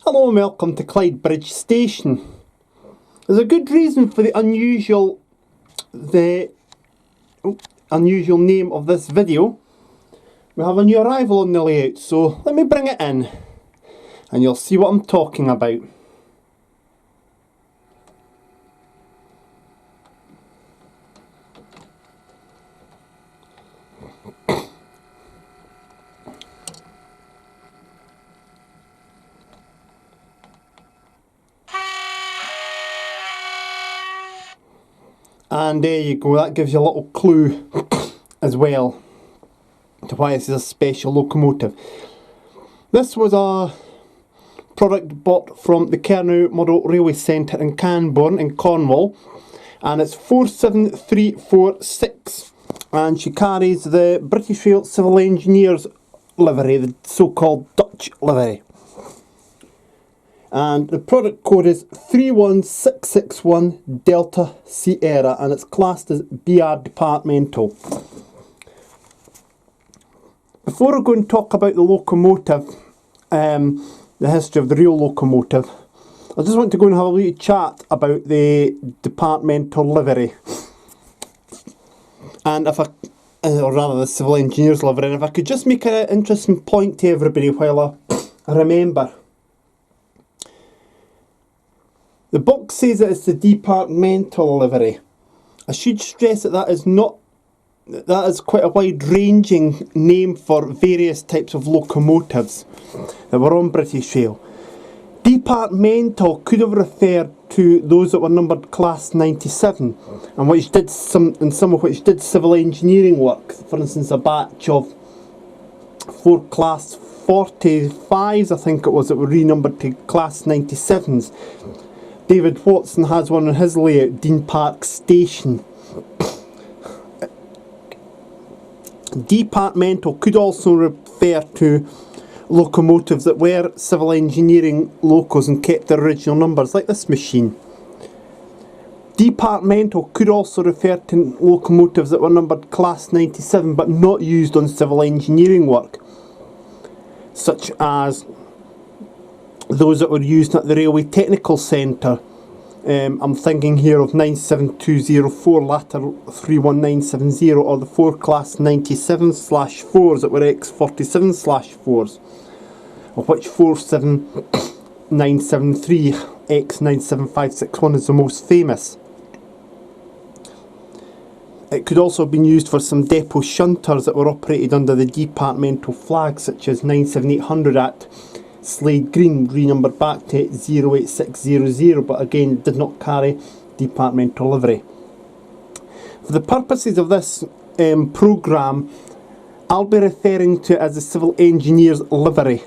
Hello and welcome to Clydebridge Station. There's a good reason for the unusual name of this video. We have a new arrival on the layout, so let me bring it in and you'll see what I'm talking about. And there you go, that gives you a little clue as well to why this is a special locomotive. This was a product bought from the Kernow Model Railway Centre in Canborne in Cornwall, and it's 47346, and she carries the British Rail Civil Engineers livery, the so-called Dutch livery. And the product code is 31661 Delta Sierra, and it's classed as BR departmental. Before I go and talk about the locomotive, the history of the real locomotive, I just want to go and have a little chat about the departmental livery, and or rather the civil engineers livery. And if I could just make an interesting point to everybody while I remember. The box says that it's the departmental livery. I should stress that that is quite a wide-ranging name for various types of locomotives that were on British Rail. Departmental could have referred to those that were numbered Class 97, and which did some of which did civil engineering work. For instance, a batch of 4 Class 45s, I think it was, that were renumbered to Class 97s. David Watson has one on his layout, Dean Park Station. Departmental could also refer to locomotives that were civil engineering locos and kept their original numbers, like this machine. Departmental could also refer to locomotives that were numbered Class 97 but not used on civil engineering work, such as those that were used at the Railway Technical Centre. I'm thinking here of 97204 latter 31970, or the 4 Class 97/4s that were X47/4s, of which 47973 X97561 is the most famous. It could also have been used for some depot shunters that were operated under the departmental flag, such as 97800 at Slade Green, renumbered back to 08600, but again did not carry departmental livery. For the purposes of this programme, I'll be referring to it as the Civil Engineers livery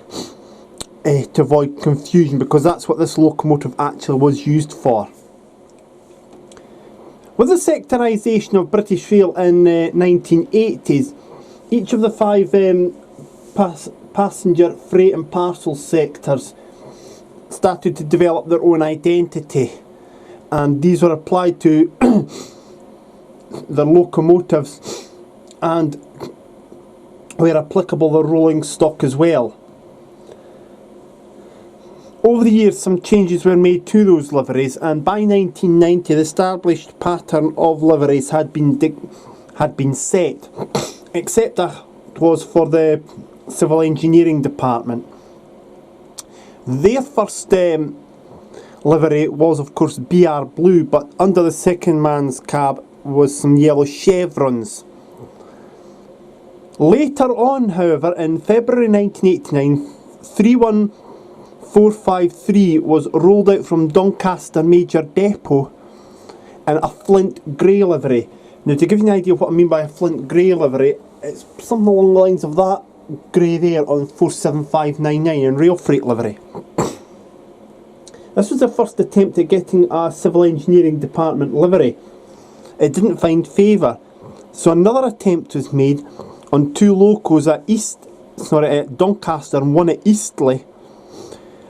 to avoid confusion, because that's what this locomotive actually was used for. With the sectorisation of British Rail in the 1980s, each of the 5 passenger, freight and parcel sectors started to develop their own identity, and these were applied to their locomotives, and where applicable their rolling stock as well. Over the years some changes were made to those liveries, and by 1990 the established pattern of liveries had been set, except that it was for the Civil Engineering Department. Their first livery was of course BR blue, but under the second man's cab was some yellow chevrons. Later on, however, in February 1989, 31453 was rolled out from Doncaster Major Depot in a flint grey livery. Now, to give you an idea of what I mean by a flint grey livery, it's something along the lines of that grey there on 47599 in Railfreight livery. This was the first attempt at getting a Civil Engineering Department livery. It didn't find favour, so another attempt was made on 2 locos at Doncaster and one at Eastleigh.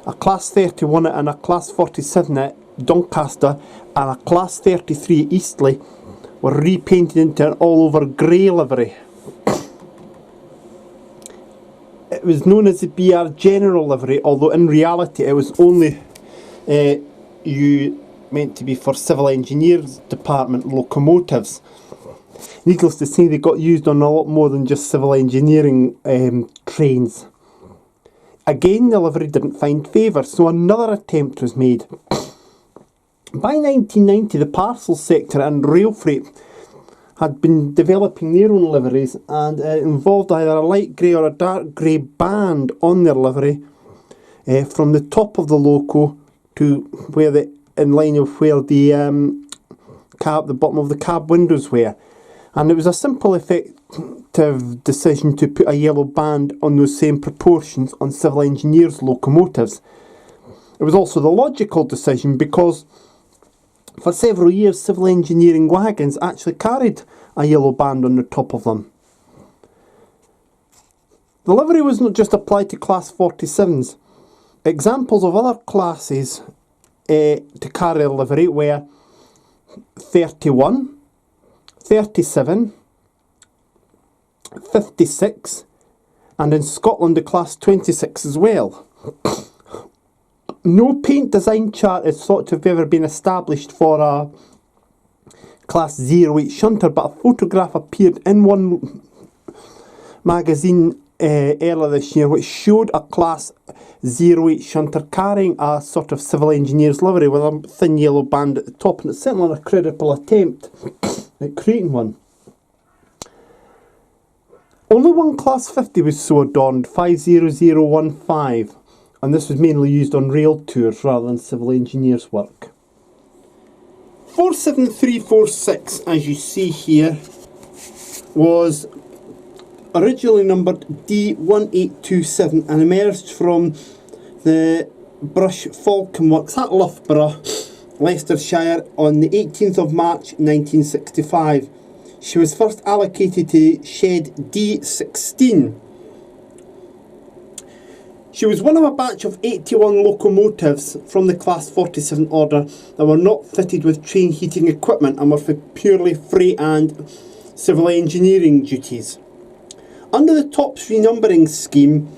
A Class 31 and a Class 47 at Doncaster and a Class 33 at Eastleigh were repainted into an all-over grey livery. it was known as the BR General livery, although in reality it was only meant to be for civil engineers department locomotives. Needless to say, they got used on a lot more than just civil engineering trains. Again, the livery didn't find favour, so another attempt was made. By 1990, the parcel sector and Railfreight had been developing their own liveries, and it involved either a light grey or a dark grey band on their livery from the top of the loco to where in line of where the bottom of the cab windows were. And it was a simple effective decision to put a yellow band on those same proportions on civil engineers' locomotives. It was also the logical decision because for several years civil engineering wagons actually carried a yellow band on the top of them. The livery was not just applied to Class 47s. Examples of other classes to carry a livery were 31, 37, 56, and in Scotland the Class 26 as well. No paint design chart is thought to have ever been established for a Class 08 shunter, but a photograph appeared in one magazine earlier this year which showed a Class 08 shunter carrying a sort of civil engineer's livery with a thin yellow band at the top, and it's certainly a credible attempt at creating one. Only one Class 50 was so adorned, 50015, and this was mainly used on rail tours rather than civil engineers' work. 47346, as you see here, was originally numbered D1827 and emerged from the Brush Falcon Works at Loughborough, Leicestershire, on the 18th of March 1965. She was first allocated to shed D16. She was one of a batch of 81 locomotives from the Class 47 order that were not fitted with train heating equipment and were for purely freight and civil engineering duties. Under the TOPS renumbering scheme,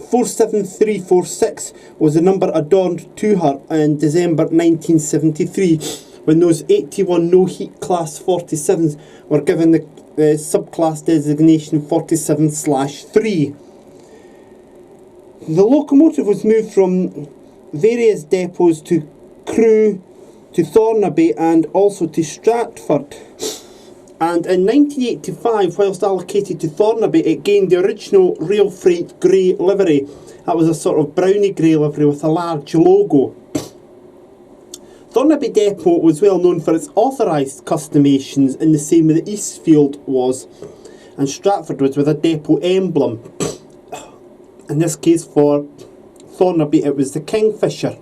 47346 was the number adorned to her in December 1973, when those 81 no-heat Class 47s were given the subclass designation 47/3. The locomotive was moved from various depots to Crewe, to Thornaby and also to Stratford. And in 1985, whilst allocated to Thornaby, it gained the original Railfreight grey livery. That was a sort of browny grey livery with a large logo. Thornaby Depot was well known for its authorised customations, in the same way that Eastfield was, and Stratford was with a depot emblem. In this case, for Thornaby, it was the Kingfisher.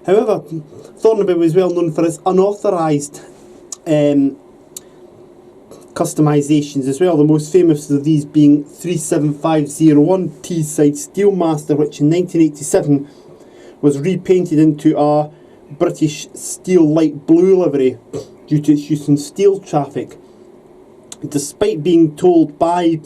However, Thornaby was well known for its unauthorised customisations as well, the most famous of these being 37501 Teesside Steelmaster, which in 1987 was repainted into a British steel light blue livery due to its use in steel traffic. Despite being told by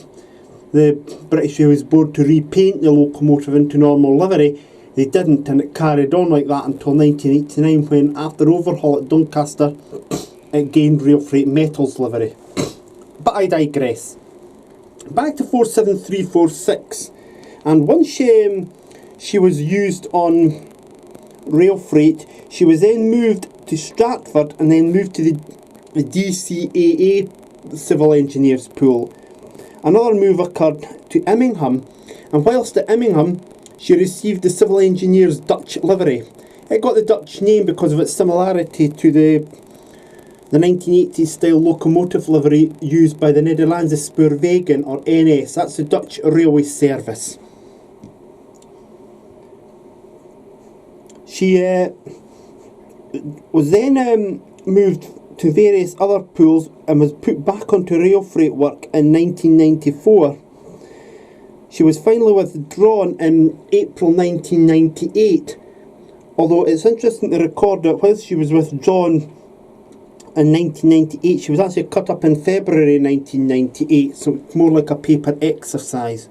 the British Railways Board to repaint the locomotive into normal livery, they didn't, and it carried on like that until 1989, when, after overhaul at Doncaster, it gained Railfreight Metals livery. But I digress. Back to 47346, and once she was used on Railfreight, she was then moved to Stratford and then moved to the DCAA Civil Engineers Pool. Another move occurred to Immingham, and whilst at Immingham, she received the Civil Engineers Dutch livery. It got the Dutch name because of its similarity to the 1980s style locomotive livery used by the Nederlandse Spoorwegen, or NS. That's the Dutch railway service. She was then moved to various other pools and was put back onto rail freight work in 1994. She was finally withdrawn in April 1998, although it's interesting to record that whilst she was withdrawn in 1998. She was actually cut up in February 1998, so it's more like a paper exercise.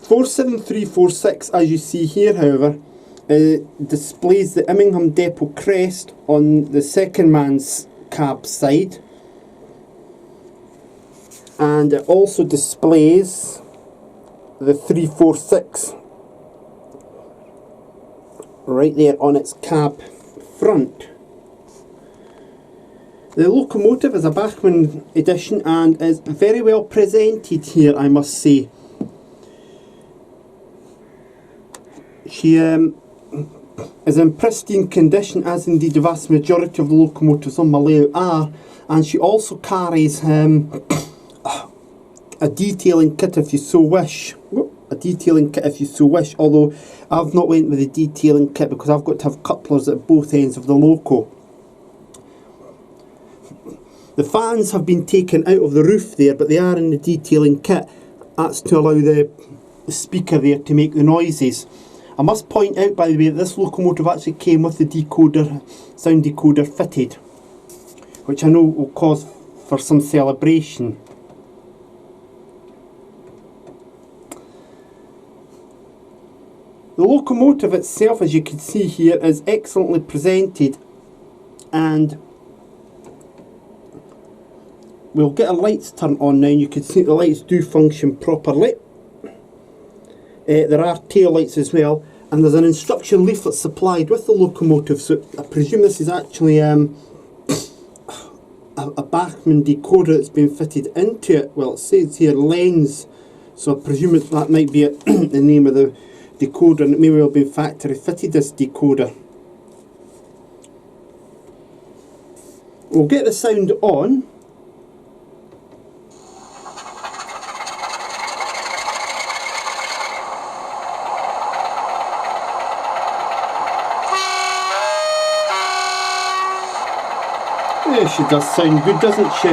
47346, as you see here, however, displays the Immingham Depot crest on the second man's cab side, and it also displays the 346 right there on its cab front. The locomotive is a Bachmann edition and is very well presented here, I must say. She is in pristine condition, as indeed the vast majority of the locomotives on my layout are, and she also carries a detailing kit if you so wish. Although I've not went with the detailing kit because I've got to have couplers at both ends of the loco. The fans have been taken out of the roof there, but they are in the detailing kit. That's to allow the speaker there to make the noises. I must point out, by the way, that this locomotive actually came with the decoder, sound decoder fitted, which I know will cause for some celebration. The locomotive itself, as you can see here, is excellently presented, and we'll get a lights turned on now, and you can see the lights do function properly. There are tail lights as well, and there's an instruction leaflet supplied with the locomotive, so I presume this is actually a Bachmann decoder that's been fitted into it. Well, it says here lens, so I presume that might be the name of the decoder, and it may well have been factory fitted, this decoder. We'll get the sound on. Yeah, she does sound good, doesn't she?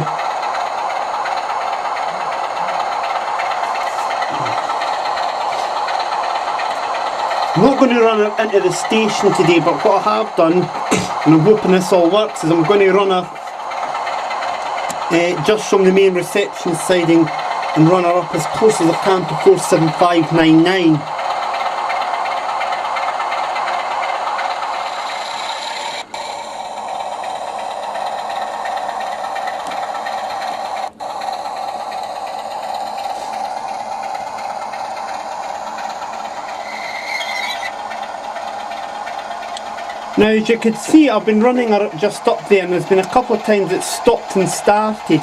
I'm not going to run her into the station today, but what I have done, and I'm hoping this all works, is I'm going to run her just from the main reception siding and run her up as close as I can to 47599. Now, as you can see, I've been running her just up there, and there's been a couple of times it's stopped and started,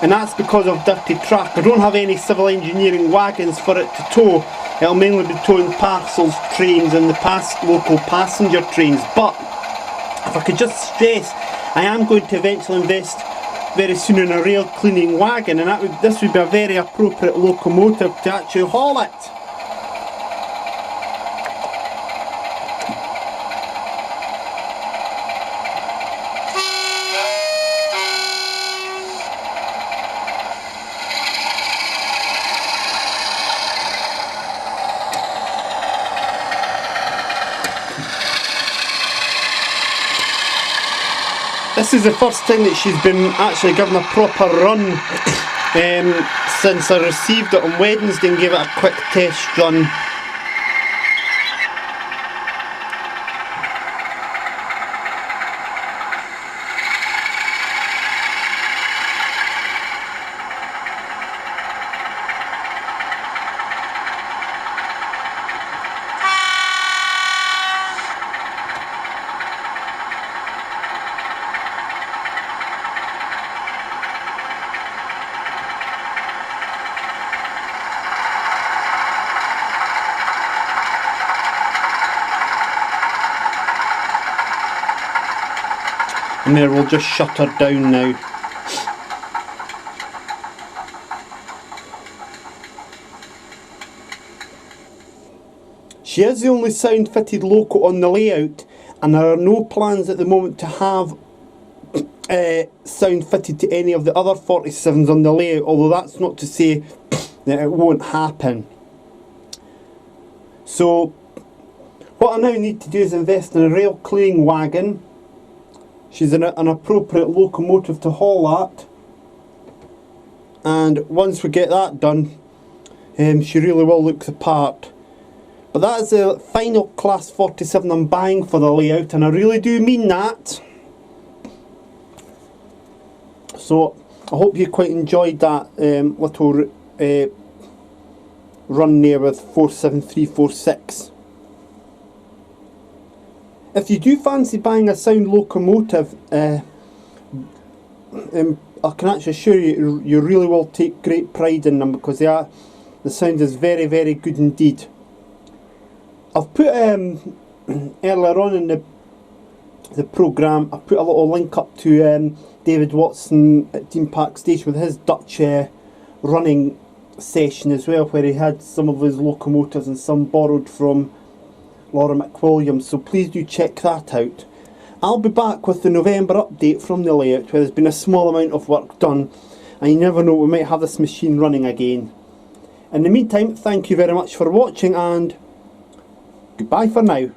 and that's because of dirty track. I don't have any civil engineering wagons for it to tow. It'll mainly be towing parcels trains and the local passenger trains. But if I could just stress, I am going to eventually invest very soon in a rail cleaning wagon, and this would be a very appropriate locomotive to actually haul it. This is the first time that she's been actually given a proper run since I received it on Wednesday and gave it a quick test run. And there, we'll just shut her down now. She is the only sound fitted loco on the layout, and there are no plans at the moment to have sound fitted to any of the other 47s on the layout, although that's not to say that it won't happen. So what I now need to do is invest in a rail cleaning wagon. she's an appropriate locomotive to haul at. And once we get that done, she really will look the part. But that is the final Class 47 I'm buying for the layout, and I really do mean that. So I hope you quite enjoyed that little run there with 47346. If you do fancy buying a sound locomotive, I can actually assure you, you really will take great pride in them, because the sound is very, very good indeed. I've put earlier on in the programme, I put a little link up to David Watson at Thornaby Station with his Dutch running session as well, where he had some of his locomotives and some borrowed from Laura McWilliams, so please do check that out. I'll be back with the November update from the layout, where there's been a small amount of work done, and you never know, we might have this machine running again. In the meantime, thank you very much for watching, and goodbye for now.